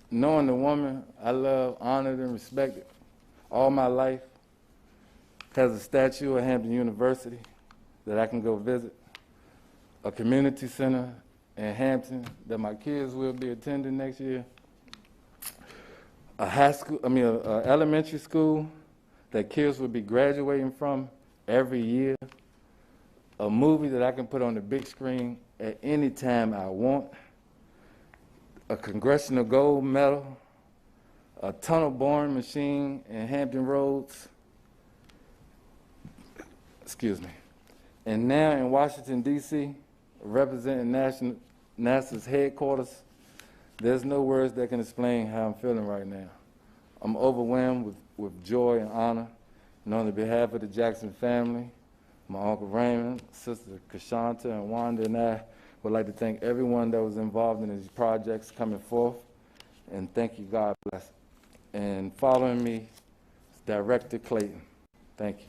Speaker 18: knowing the woman I love, honored, and respected all my life, has a statue at Hampton University that I can go visit, a community center in Hampton that my kids will be attending next year, elementary school that kids would be graduating from every year, a movie that I can put on the big screen at any time I want, a Congressional Gold Medal, a tunnel boring machine in Hampton Roads, and now in Washington, D.C., representing NASA's headquarters, there's no words that can explain how I'm feeling right now. I'm overwhelmed with joy and honor, and on behalf of the Jackson family, my Uncle Raymond, Sister Kashanta, and Wanda, and I would like to thank everyone that was involved in these projects coming forth, and thank you, God bless. And following me is Director Clayton. Thank you.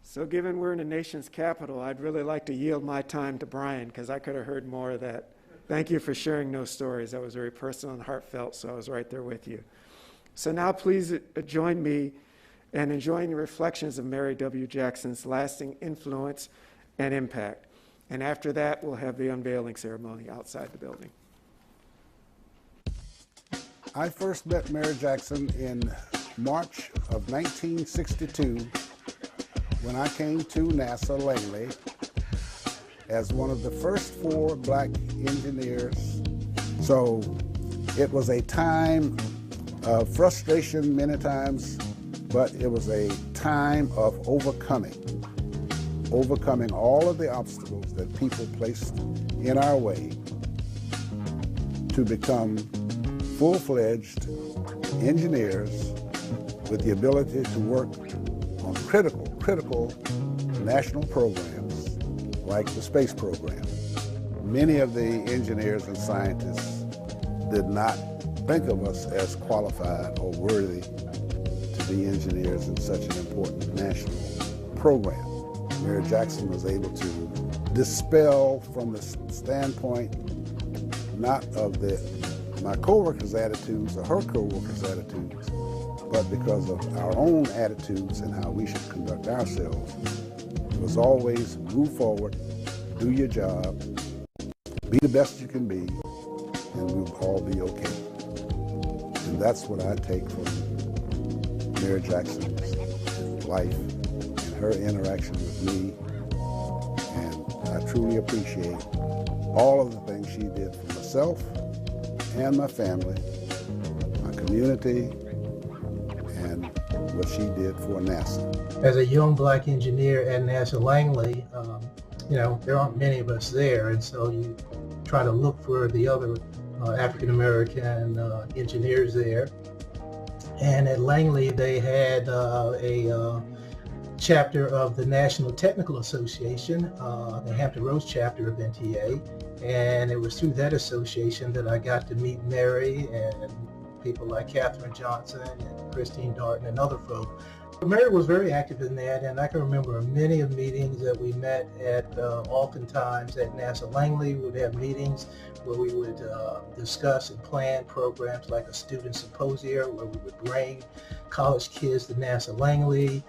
Speaker 6: So given we're in the nation's capital, I'd really like to yield my time to Brian, because I could have heard more of that. Thank you for sharing those stories. That was very personal and heartfelt, so I was right there with you. So now please join me in enjoying the reflections of Mary W. Jackson's lasting influence and impact. And after that, we'll have the unveiling ceremony outside the building.
Speaker 19: I first met Mary Jackson in March of 1962 when I came to NASA Langley as one of the first 4 black engineers. So it was a time of frustration many times, but it was a time of overcoming all of the obstacles that people placed in our way to become full-fledged engineers with the ability to work on critical national programs like the space program. Many of the engineers and scientists did not think of us as qualified or worthy to be engineers in such an important national program. Mary Jackson was able to dispel from the standpoint not of my co-workers' attitudes or her co-workers' attitudes, but because of our own attitudes and how we should conduct ourselves. It was always move forward, do your job, be the best you can be, and we'll all be okay. And that's what I take from Mary Jackson's life and her interaction with me. And I truly appreciate all of the things she did for myself and my family, my community, and what she did for NASA.
Speaker 20: As a young black engineer at NASA Langley, there aren't many of us there, and so you try to look for the other African-American engineers there. And at Langley, they had a chapter of the National Technical Association, the Hampton Roads chapter of NTA, and it was through that association that I got to meet Mary and people like Katherine Johnson and Christine Darden and other folks. Mary was very active in that, and I can remember many of meetings that we met at, oftentimes at NASA Langley. We would have meetings where we would discuss and plan programs like a student symposium where we would bring college kids to NASA Langley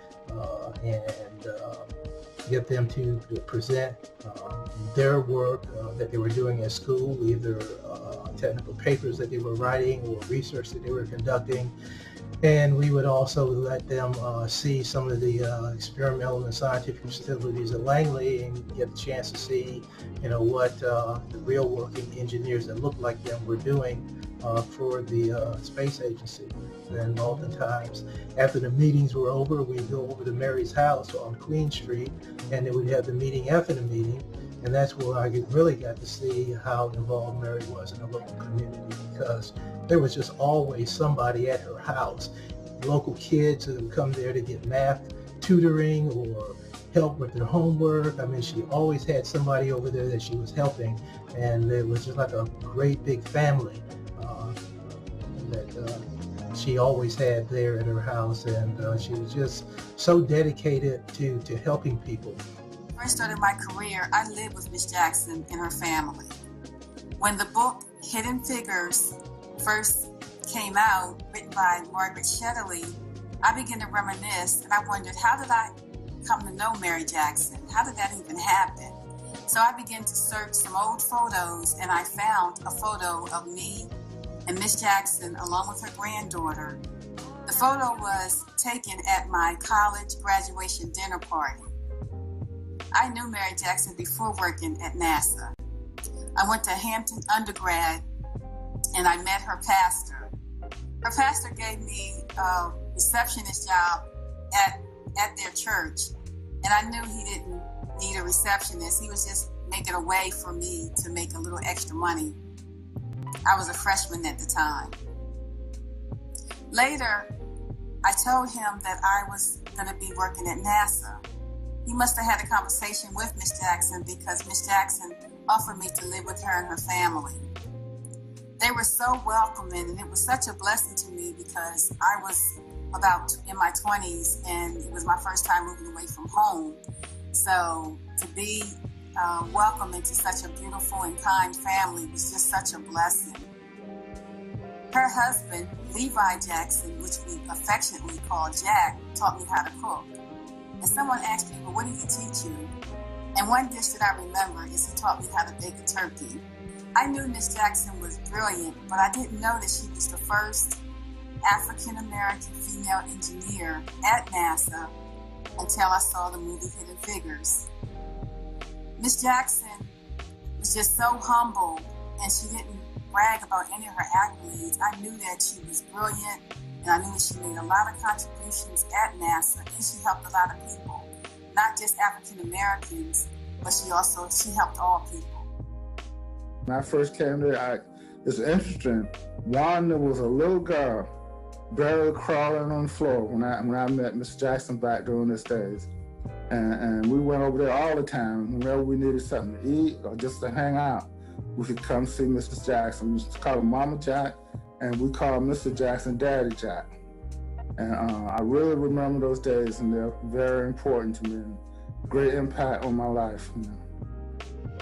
Speaker 20: and get them to present their work that they were doing at school, either technical papers that they were writing or research that they were conducting. And we would also let them see some of the experimental and scientific facilities at Langley and get a chance to see, what the real working engineers that looked like them were doing for the space agency. And oftentimes, after the meetings were over, we'd go over to Mary's house on Queen Street, and then we'd have the meeting after the meeting. And that's where I really got to see how involved Mary was in the local community, because there was just always somebody at her house. Local kids who would come there to get math tutoring or help with their homework. I mean, she always had somebody over there that she was helping, and it was just like a great big family that she always had there at her house, and she was just so dedicated to helping people.
Speaker 21: first started my career, I lived with Miss Jackson and her family. When the book Hidden Figures first came out, written by Margaret Shetterly, I began to reminisce, and I wondered, how did I come to know Mary Jackson? How did that even happen? So I began to search some old photos, and I found a photo of me and Miss Jackson along with her granddaughter. The photo was taken at my college graduation dinner party. I knew Mary Jackson before working at NASA. I went to Hampton undergrad and I met her pastor. Her pastor gave me a receptionist job at their church, and I knew he didn't need a receptionist. He was just making a way for me to make a little extra money. I was a freshman at the time. Later, I told him that I was going to be working at NASA. He must have had a conversation with Miss Jackson because Miss Jackson offered me to live with her and her family. They were so welcoming, and it was such a blessing to me because I was about in my 20s and it was my first time moving away from home. So to be welcomed into such a beautiful and kind family was just such a blessing. Her husband, Levi Jackson, which we affectionately call Jack, taught me how to cook. And someone asked me, well, what did he teach you? And one dish that I remember is he taught me how to bake a turkey. I knew Miss Jackson was brilliant, but I didn't know that she was the first African-American female engineer at NASA until I saw the movie Hidden Figures. Miss Jackson was just so humble, and she didn't brag about any of her accolades. I knew that she was brilliant, and I knew that she made a lot of contributions at NASA, and she helped a lot of people, not just African-Americans, but she helped all people.
Speaker 19: When I first came there, it's interesting. Wanda was a little girl, barely crawling on the floor when I met Miss Jackson back during those days. And we went over there all the time. Whenever we needed something to eat or just to hang out, we could come see Mrs. Jackson. We used to call her Mama Jack, and we called Mr. Jackson Daddy Jack. And I really remember those days, and they're very important to me. Great impact on my life. You know.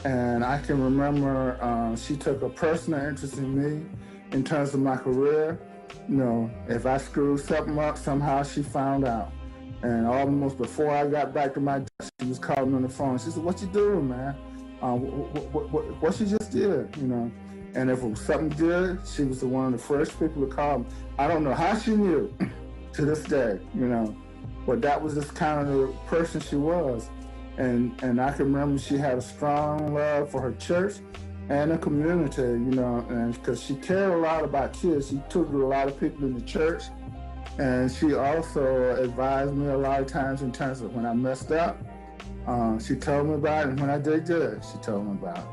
Speaker 19: And I can remember she took a personal interest in me in terms of my career. You know, if I screwed something up, somehow she found out. And almost before I got back to my desk, she was calling me on the phone. She said, "What you doing, man? What you just did?" You know. And if it was something good, she was one of the first people to call me. I don't know how she knew to this day, you know, but that was just kind of the person she was. And I can remember she had a strong love for her church and the community, you know, and because she cared a lot about kids. She tutored a lot of people in the church, and she also advised me a lot of times in terms of when I messed up. She told me about it, and when I did good, she told me about it.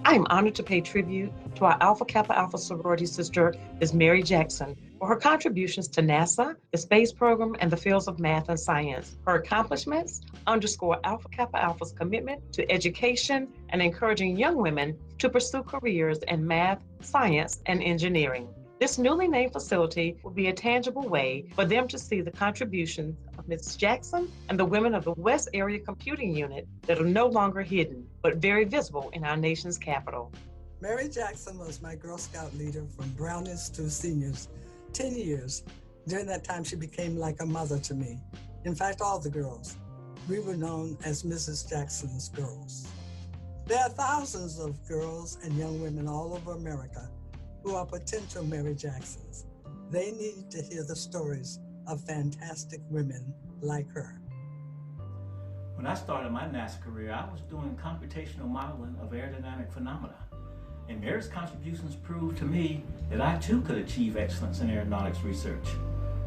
Speaker 22: I am honored to pay tribute to our Alpha Kappa Alpha sorority sister, Ms. Mary Jackson, for her contributions to NASA, the space program, and the fields of math and science. Her accomplishments underscore Alpha Kappa Alpha's commitment to education and encouraging young women to pursue careers in math, science, and engineering. This newly named facility will be a tangible way for them to see the contributions of Ms. Jackson and the women of the West Area Computing Unit that are no longer hidden, but very visible in our nation's capital.
Speaker 23: Mary Jackson was my Girl Scout leader from brownies to seniors, 10 years. During that time, she became like a mother to me. In fact, all the girls. We were known as Mrs. Jackson's girls. There are thousands of girls and young women all over America who are potential Mary Jacksons. They need to hear the stories of fantastic women like her.
Speaker 24: When I started my NASA career, I was doing computational modeling of aerodynamic phenomena. And Mary's contributions proved to me that I too could achieve excellence in aeronautics research.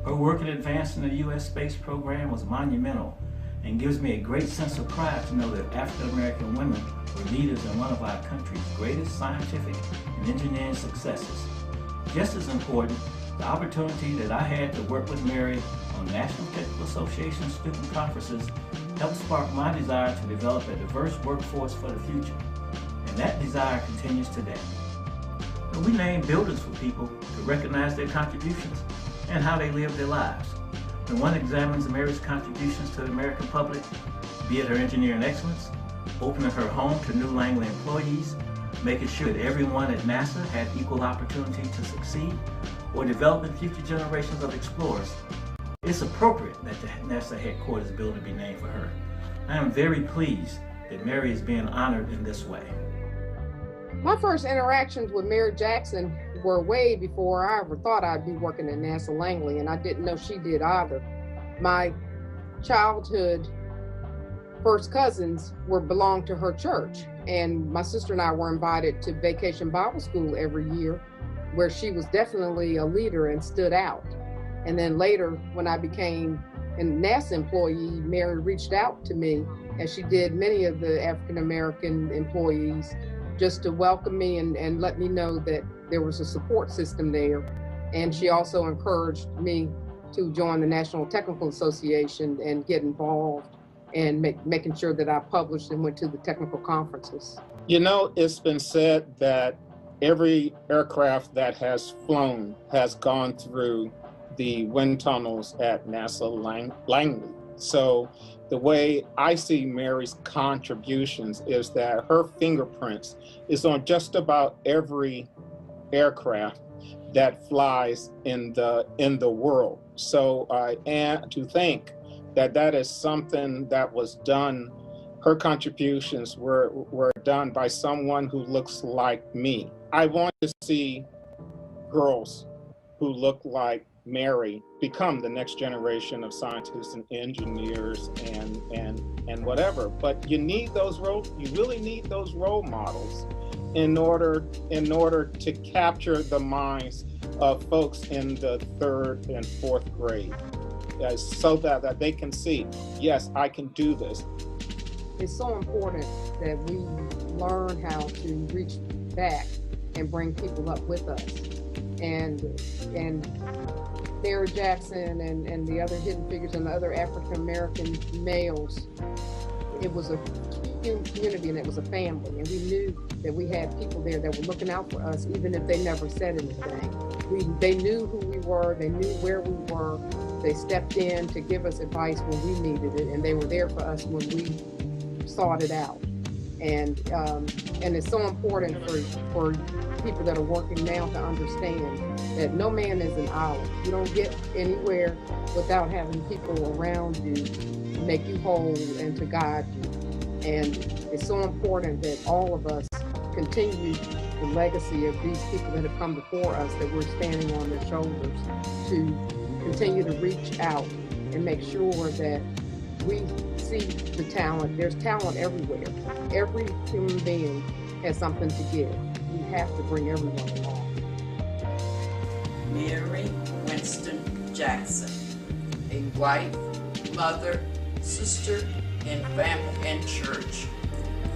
Speaker 24: Her work in advancing the U.S. space program was monumental and gives me a great sense of pride to know that African American women were leaders in one of our country's greatest scientific and engineering successes. Just as important, the opportunity that I had to work with Mary on National Technical Association student conferences helped spark my desire to develop a diverse workforce for the future. And that desire continues today. And we name buildings for people to recognize their contributions and how they live their lives. When one examines Mary's contributions to the American public, be it her engineering excellence, opening her home to new Langley employees, making sure that everyone at NASA had equal opportunity to succeed, or developing future generations of explorers, it's appropriate that the NASA headquarters building be named for her. I am very pleased that Mary is being honored in this way.
Speaker 1: My first interactions with Mary Jackson were way before I ever thought I'd be working at NASA Langley, and I didn't know she did either. My childhood first cousins belonged to her church, and my sister and I were invited to Vacation Bible School every year, where she was definitely a leader and stood out. And then later, when I became a NASA employee, Mary reached out to me, as she did many of the African-American employees, just to welcome me and let me know that there was a support system there. And she also encouraged me to join the National Technical Association and get involved and making sure that I published and went to the technical conferences.
Speaker 2: You know, it's been said that every aircraft that has flown has gone through the wind tunnels at NASA Langley. So the way I see Mary's contributions is that her fingerprints is on just about every aircraft that flies in the world. So and to think that that is something that was done, her contributions were done by someone who looks like me. I want to see girls who look like Mary become the next generation of scientists and engineers and whatever. But you need those you really need those role models in order to capture the minds of folks in the 3rd and 4th grade, so that they can see, yes, I can do this.
Speaker 1: It's so important that we learn how to reach back and bring people up with us. And Mary Jackson and the other hidden figures and the other African-American males, it was a community and it was a family. And we knew that we had people there that were looking out for us, even if they never said anything. They knew who we were, they knew where we were. They stepped in to give us advice when we needed it, and they were there for us when we sought it out. And it's so important for people that are working now to understand that no man is an island. You don't get anywhere without having people around you to make you whole and to guide you. And it's so important that all of us continue the legacy of these people that have come before us, that we're standing on their shoulders, to continue to reach out and make sure that we see the talent. There's talent everywhere. Every human being has something to give. We have to bring everyone along.
Speaker 3: Mary Winston Jackson, a wife, mother, sister, and family and church.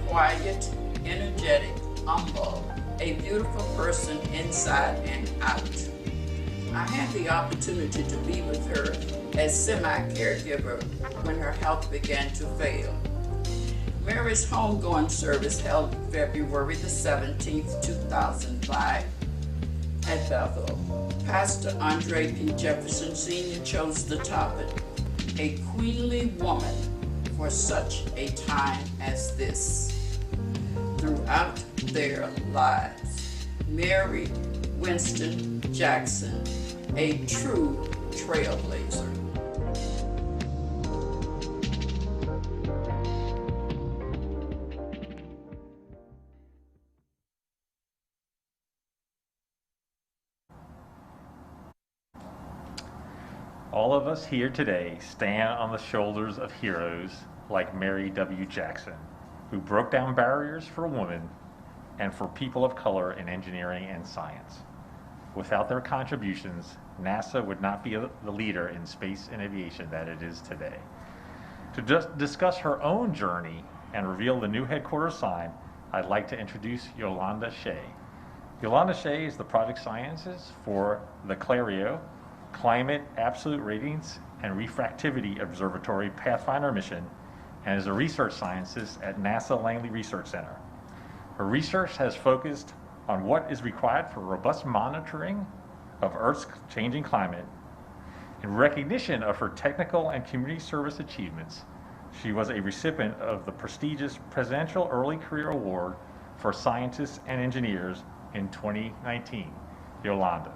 Speaker 3: Quiet, energetic, humble, a beautiful person inside and out. I had the opportunity to be with her as semi-caregiver when her health began to fail. Mary's homegoing service held February the 17th, 2005 at Bethel. Pastor Andre P. Jefferson Sr. chose the topic, A Queenly Woman for Such a Time as This. Throughout their lives, Mary Winston Jackson, a true trailblazer.
Speaker 4: All of us here today stand on the shoulders of heroes like Mary W. Jackson, who broke down barriers for women and for people of color in engineering and science. Without their contributions, NASA would not be the leader in space and aviation that it is today. To just discuss her own journey and reveal the new headquarters sign, I'd like to introduce Yolanda Shea. Yolanda Shea is the project scientist for the CLARIO, Climate Absolute Ratings and Refractivity Observatory Pathfinder mission, and is a research scientist at NASA Langley Research Center. Her research has focused on what is required for robust monitoring of Earth's changing climate. In recognition of her technical and community service achievements, She was a recipient of the prestigious Presidential Early Career Award for Scientists and Engineers in 2019. Yolanda.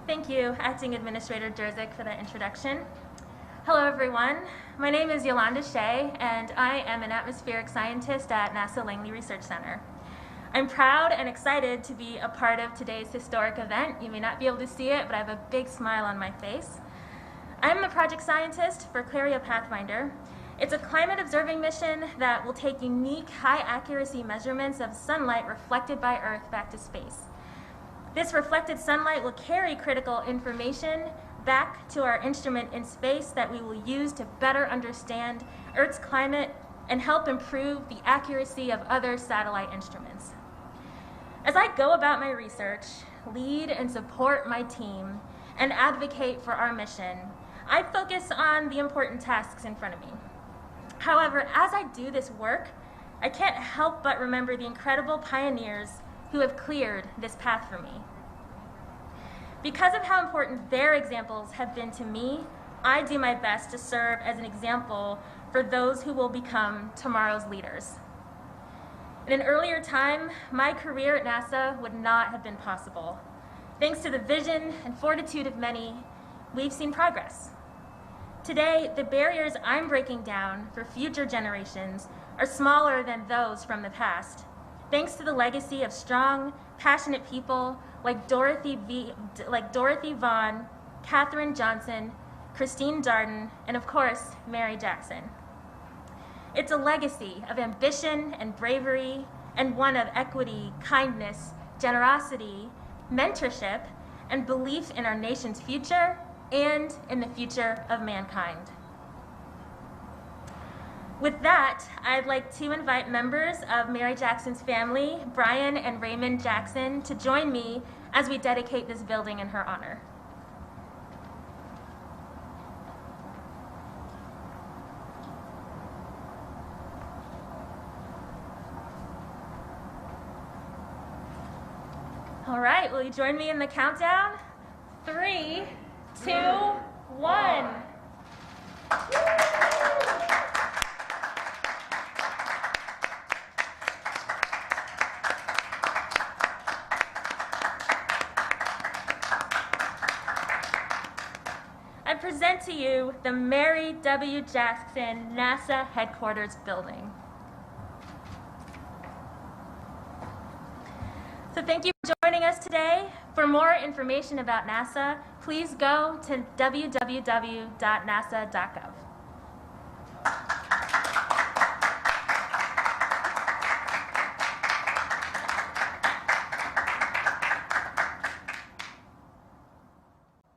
Speaker 5: Thank you, Acting Administrator Jerzik, for that introduction. Hello, everyone. My name is Yolanda Shea, and I am an atmospheric scientist at NASA Langley Research Center. I'm proud and excited to be a part of today's historic event. You may not be able to see it, but I have a big smile on my face. I'm a project scientist for Claria Pathfinder. It's a climate observing mission that will take unique, high-accuracy measurements of sunlight reflected by Earth back to space. This reflected sunlight will carry critical information back to our instrument in space that we will use to better understand Earth's climate and help improve the accuracy of other satellite instruments. As I go about my research, lead and support my team, and advocate for our mission, I focus on the important tasks in front of me. However, as I do this work, I can't help but remember the incredible pioneers who have cleared this path for me. Because of how important their examples have been to me, I do my best to serve as an example for those who will become tomorrow's leaders. In an earlier time, my career at NASA would not have been possible. Thanks to the vision and fortitude of many, we've seen progress. Today, the barriers I'm breaking down for future generations are smaller than those from the past, thanks to the legacy of strong, passionate people like Dorothy Vaughan, Katherine Johnson, Christine Darden, and of course, Mary Jackson. It's a legacy of ambition and bravery, and one of equity, kindness, generosity, mentorship, and belief in our nation's future and in the future of mankind. With that, I'd like to invite members of Mary Jackson's family, Brian and Raymond Jackson, to join me as we dedicate this building in her honor. All right, will you join me in the countdown? 3, 2, 1. I present to you the Mary W. Jackson NASA Headquarters Building. So thank you for joining us today. For more information about NASA, please go to www.nasa.gov.